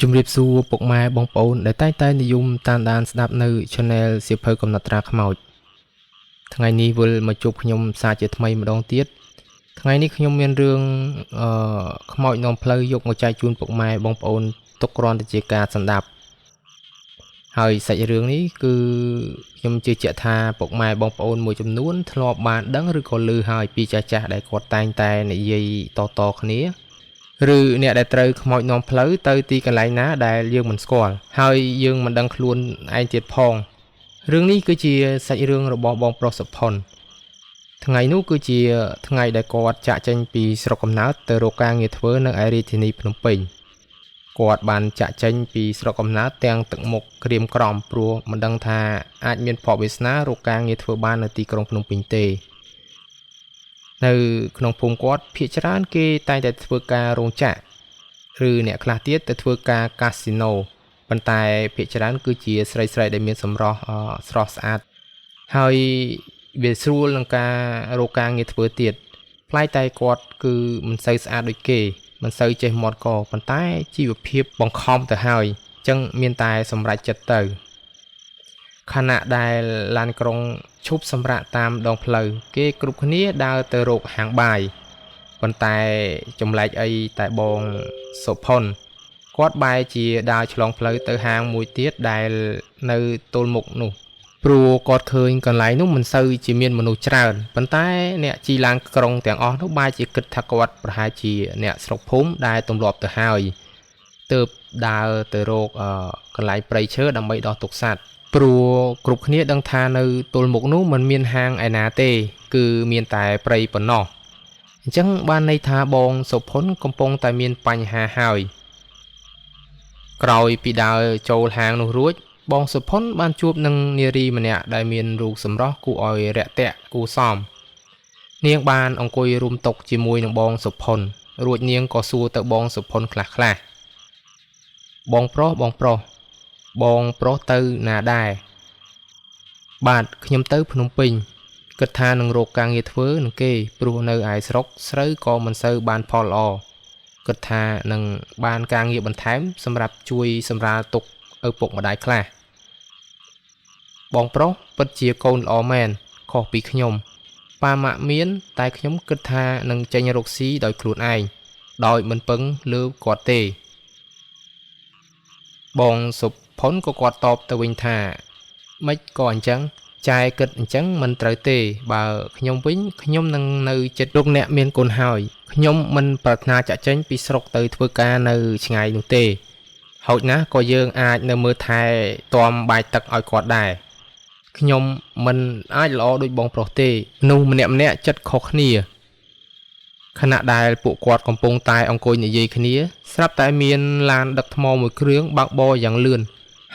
ជំរាបសួរពុកម៉ែបងប្អូនដែលតែងនិយមតាមដានស្ដាប់នៅ Channel សៀវភៅកំណត់ត្រាខ្មោចថ្ងៃនេះវិលមកជួបខ្ញុំសារជាថ្មីម្ដងទៀតថ្ងៃនេះខ្ញុំមានរឿងខ្មោចនាំផ្លូវយកមកចែកជូនពុកម៉ែបងប្អូនទុកគ្រាន់តែជាការសម្ដាប់ហើយសាច់រឿងនេះគឺខ្ញុំជឿជាក់ថាពុកម៉ែបងប្អូនមួយចំនួនធ្លាប់បានដឹងឬក៏ឮហើយពីចាស់ៗដែលគាត់តែងតែនិយាយតៗគ្នាឬអ្នកដែលត្រូវខ្មោចនាំផ្លូវទៅទីកន្លែងណាដែលយើងមិនស្គាល់ហើយយើងមិនដឹងខ្លួនឯងទៀតផងរឿងនេះគឺជាសាច់រឿងរបស់បងប្រុសសុផុនថ្ងៃនោះគឺជាថ្ងៃដែលគាត់ចាក់ចេញពីស្រុកកំណើតទៅរកការងារធ្វើនៅឯរាជធានីភ្នំពេញគាត់បានចាក់ចេញពីស្រុកកំណើតទាំងទឹកមុខក្រៀមក្រំព្រោះមិនដឹងថាអាចមានភ័ព្វវាសនារកការងារធ្វើបាននៅទីក្រុងភ្នំពេញទេនៅក្នុងភូមិគាត់ភាគច្រើនគេតែងតែធ្វើការរោងចក្រឬអ្នកខ្លះទៀតទៅធ្វើការកាស៊ីណូប៉ុន្តែភាគច្រើនគឺជាស្រីៗដែលមានសម្រស់ស្រស់ស្អាតហើយវាស្រួលនឹងការរកការងារធ្វើទៀតផ្លែតែគាត់គឺមិនសូវស្អាតដូចគេមិនសូវចេះមាត់កប៉ុន្តែជីវភាពបង្ខំទៅហើយអញ្ចឹងមានតែសម្រេចចិត្តទៅខណៈដែលឡានក្រុងឈប់សម្រាកតាមដងផ្លូវគេគ្រប់គ្នាដើរទៅរកហាងបាយប៉ុន្តែចម្លែកអីតែបងសុផុនគាត់បែរជាដើរឆ្លងផ្លូវទៅហាងមួយទៀតដែលនៅទល់មុខនោះព្រោះគាត់ឃើញកន្លែងនោះមិនសូវជាមានមនុស្សច្រើនប៉ុន្តែអ្នកជិះឡានក្រុងទាំងអស់នោះបែរជាគិតថាគាត់ប្រហែលជាអ្នកស្រុកភូមិដែលទម្លាប់ទៅហើយទើបដើរទៅរកកន្លែងព្រៃឈើដើម្បីដោះទុកសត្វព្រោះគ្រប់គ្នាដឹងថានៅទល់មុខនោះមិនមានហាងឯណាទេគឺមានតែព្រៃប៉ុណ្ណោះអញ្ចឹងបានន័យថាបងសុផុនកំពុងតែមានបញ្ហាហើយក្រោយពីដើរចូលហាងនោះរួចបងសុផុនបានជួបនឹងនារីម្នាក់ដែលមានរូបសម្រស់គួរឲ្យរាក់ទាក់គួរសមនាងបានអង្គុយរួមតុជាមួយនឹងបងសុផុនរួចនាងក៏សួរទៅបងសុផុនខ្លះៗបងប្រុសទៅណាដែរបាទខ្ញុំទៅភ្នំពេញគិតថានឹងរកការងារធ្វើនឹងគេព្រោះនៅឯស្រុកស្រូវក៏មិនសូវបានផលល្អគិតថានឹងបានការងារបន្ថែមសម្រាប់ជួយសម្រាលទុកឪពុកម្ដាយខ្លះបងប្រុសពិតជាកូនល្អមែនខុសពីខ្ញុំប៉ាម៉ាក់មានតែខ្ញុំគិតថានឹងចេញរកស៊ីដោយខ្លួនឯងដោយមិនពឹងលើគាត់ទេបងសុផុនក៏គាត់តបទៅវិញថាម៉េចក៏អញ្ចឹងចាយគិតអញ្ចឹងមិនត្រូវទេបើខ្ញុំវិញខ្ញុំនឹងនៅចិត្តលោកអ្នកមានគុណហើយខ្ញុំមិនប្រាថ្នាចាក់ចេញពីស្រុកទៅធ្វើការនៅឆ្ងាយនោះទេហោចណាស់ក៏យើងអាចនៅមើលថែទាំបាយទឹកឲ្យគាត់ដែរខ្ញុំមិនអាចល្អដូចបងប្រុសទេនោះម្នាក់ចិត្តខុសគ្នាខណៈដែលពួកគាត់កំពុងតែអង្គុយនិយាយគ្នាស្រាប់តែមានឡានដឹកថ្មមួយគ្រឿងបើកបរយ៉ាងលឿន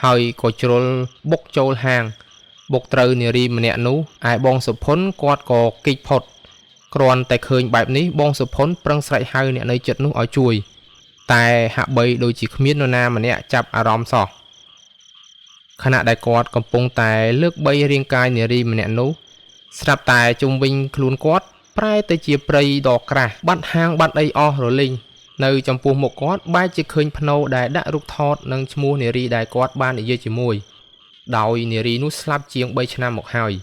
ហើយក៏ជ្រុលបុកចូលហាងបុកត្រូវនារីម្នាក់នោះឯបងសុផុនគាត់ក៏គេចផុតគ្រាន់តែឃើញបែបនេះបងសុផុនប្រឹងស្រែកហៅអ្នកនៅជិតនោះឲ្យជួយតែហាក់បីដូចជាគ្មាននរណាម្នាក់ចាប់អារម្មណ៍សោះខណៈដែលគាត់កំពុងតែលើកបីរាងកាយនារីម្នាក់នោះស្រាប់តែជុំវិញខ្លួនគាត់ប្រែទៅជាព្រៃដ៏ក្រាស់បាត់ហាងបាត់អីអស់រលីងនៅចំពោះមុខគាត់បែរជាឃើញភ្នោដែលដាក់រូបថតនិងឈ្មោះនារីដែលគាត់បាននិយាយជាមួយដោយនារីនោះស្លាប់ជាង3ឆ្នាំមកហើយ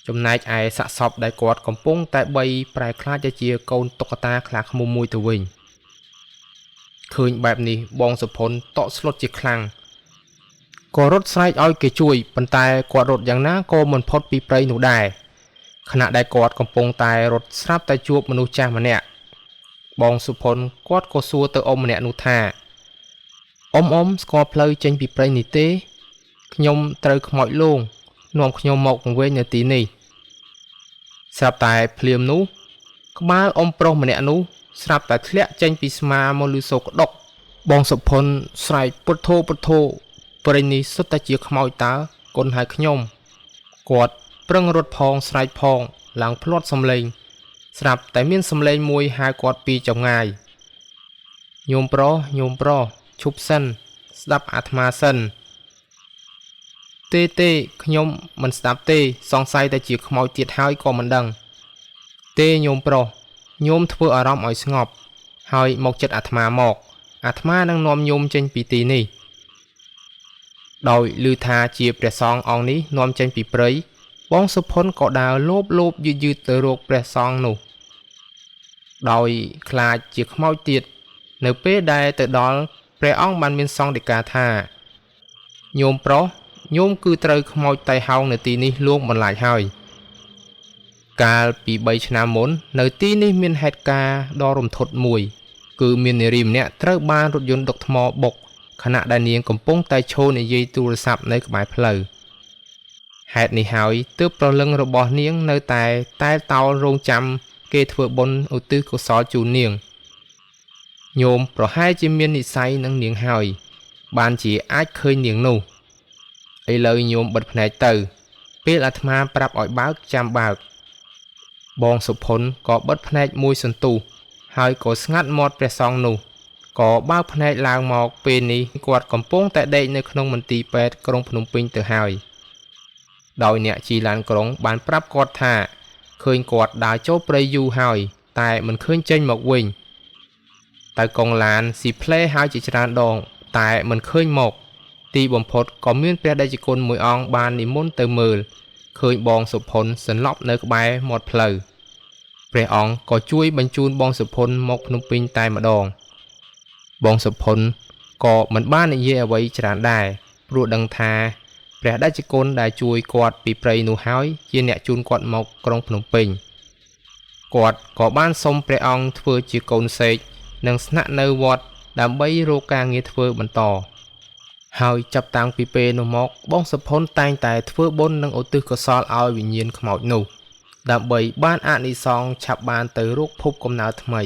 ចំណែកឯសាកសពដែលគាត់កំពុងតែបីប្រែខ្លាចទៅជាកូនតុក្កតាខ្លាឃ្មុំមួយទៅវិញឃើញបែបនេះបងសុផុនតក់ស្លុតជាខ្លាំងក៏រត់ស្រែកឲ្យគេជួយប៉ុន្តែគាត់រត់យ៉ាងណាក៏មិនផុតពីព្រៃនោះដែរខណៈដែលគាត់កំពុងតែរត់ស្រាប់តែជួបមនុស្សចាស់ម្នាក់បងសុផុនគាត់ក៏សួរទៅអ៊ំម្នាក់នោះថាអ៊ំស្គាល់ផ្លូវចេញពីព្រៃនេះទេខ្ញុំត្រូវខ្មោចលងនាំខ្ញុំមកវង្វេងនៅទីនេះស្រាប់តែភ្លាមនោះក្បាលអ៊ំប្រុសម្នាក់នោះស្រាប់តែធ្លាក់ចេញពីស្មាមកលឺសូរក្តុកបងសុផុនស្រែកពុទ្ធោព្រៃនេះសុទ្ធតែជាខ្មោចតើគុណហើយខ្ញុំគាត់ប្រឹងរត់ផងស្រែកផងឡើងភ្លាត់សំឡេងស្រាប់តែមានសំឡេងមួយហៅគាត់ពីចម្ងាយញោមប្រុសឈប់សិនស្ដាប់អាត្មាសិនទេខ្ញុំមិនស្ដាប់ទេសង្ស័យតែជាខ្មោចទៀតហើយក៏មិនដឹងទេញោមប្រុសញោមធ្វើអារម្មណ៍ឲ្យស្ងប់ហើយមកចិត្តអាត្មាមក អាត្មានឹងនាំញោមចេញពីទីនេះដោយឮថាជាព្រះសង្ឃអង្គនេះនាំចេញពីព្រៃបងសុផុនក៏ដើរលោបយឺតទៅរកព្រះសង្ឃនោះដោយខ្លាចជាខ្មោចទៀតនៅពេលដែលទៅដល់ព្រះអង្គបានមានសង្ឃដីកាថាញោមប្រុសញោមគឺត្រូវខ្មោចតៃហោងនៅទីនេះលួងបន្លាចហើយកាលពី3ឆ្នាំមុននៅទីនេះមានហេតុការណ៍ដ៏រន្ធត់មួយគឺមាននារីម្នាក់ត្រូវបានរថយន្តដុកថ្មបុកខណៈដែលនាងកំពុងតែឈរនិយាយទូរស័ព្ទនៅក្បែរផ្លូវហេតុនេះហើយទើបប្រលឹងរបស់នាងនៅតែតោលរងចាំគេធ្វើបុណ្យឧទ្ទិសកុសលជូននាងញោមប្រហែលជាមាននិស្ស័យនឹងនាងហើយបានជាអាចឃើញនាងនោះឥឡូវញោមបិទភ្នែកទៅពេលអាត្មាប្រាប់ឲ្យបើកចាំបើកបងសុផុនក៏បិទភ្នែកមួយសន្ទុះហើយក៏ស្ងាត់មាត់ព្រះសង្ឃនោះក៏បើកភ្នែកឡើងមកពេលនេះគាត់កំពុងតែដេកនៅក្នុងមន្ទីរពេទ្យក្រុងភ្នំពេញទៅហើយដោយអ្នកជិះឡានក្រុងបានប្រាប់គាត់ថាឃើញគាត់ដើរចូលព្រៃយូរហើយតែមិនឃើញចេញមកវិញតែកងឡានស៊ីផ្លេហើយជាច្រើនដងតែមិនឃើញមកទីបំផុតក៏មានព្រះតេជគុណមួយអង្គបាននិមន្តទៅមើលឃើញបងសុផុនសន្លប់នៅក្បែរមាត់ផ្លូវព្រះអង្គក៏ជួយបញ្ជូនបងសុផុនមកភ្នំពេញតែម្ដងបងសុផុនក៏មិនបាននិយាយអ្វីច្រើនដែរព្រោះដឹងថាព្រះតេជគុណដែលជួយគាត់ពីព្រៃនោះហើយជាអ្នកជូនគាត់មកក្រុងភ្នំពេញគាត់ក៏បានសុំព្រះអង្គធ្វើជាកូនសេកនិងស្នាក់នៅវត្តដើម្បីរកការងារធ្វើបន្តហើយចាប់តាំងពីពេលនោះមកបងសុផុនតែងតែធ្វើបុណ្យនិងឧទ្ទិសកុសលឲ្យវិញ្ញាណខ្មោចនោះដើម្បីបានអានិសង្សឆាប់បានទៅរកភពកំណើតថ្មី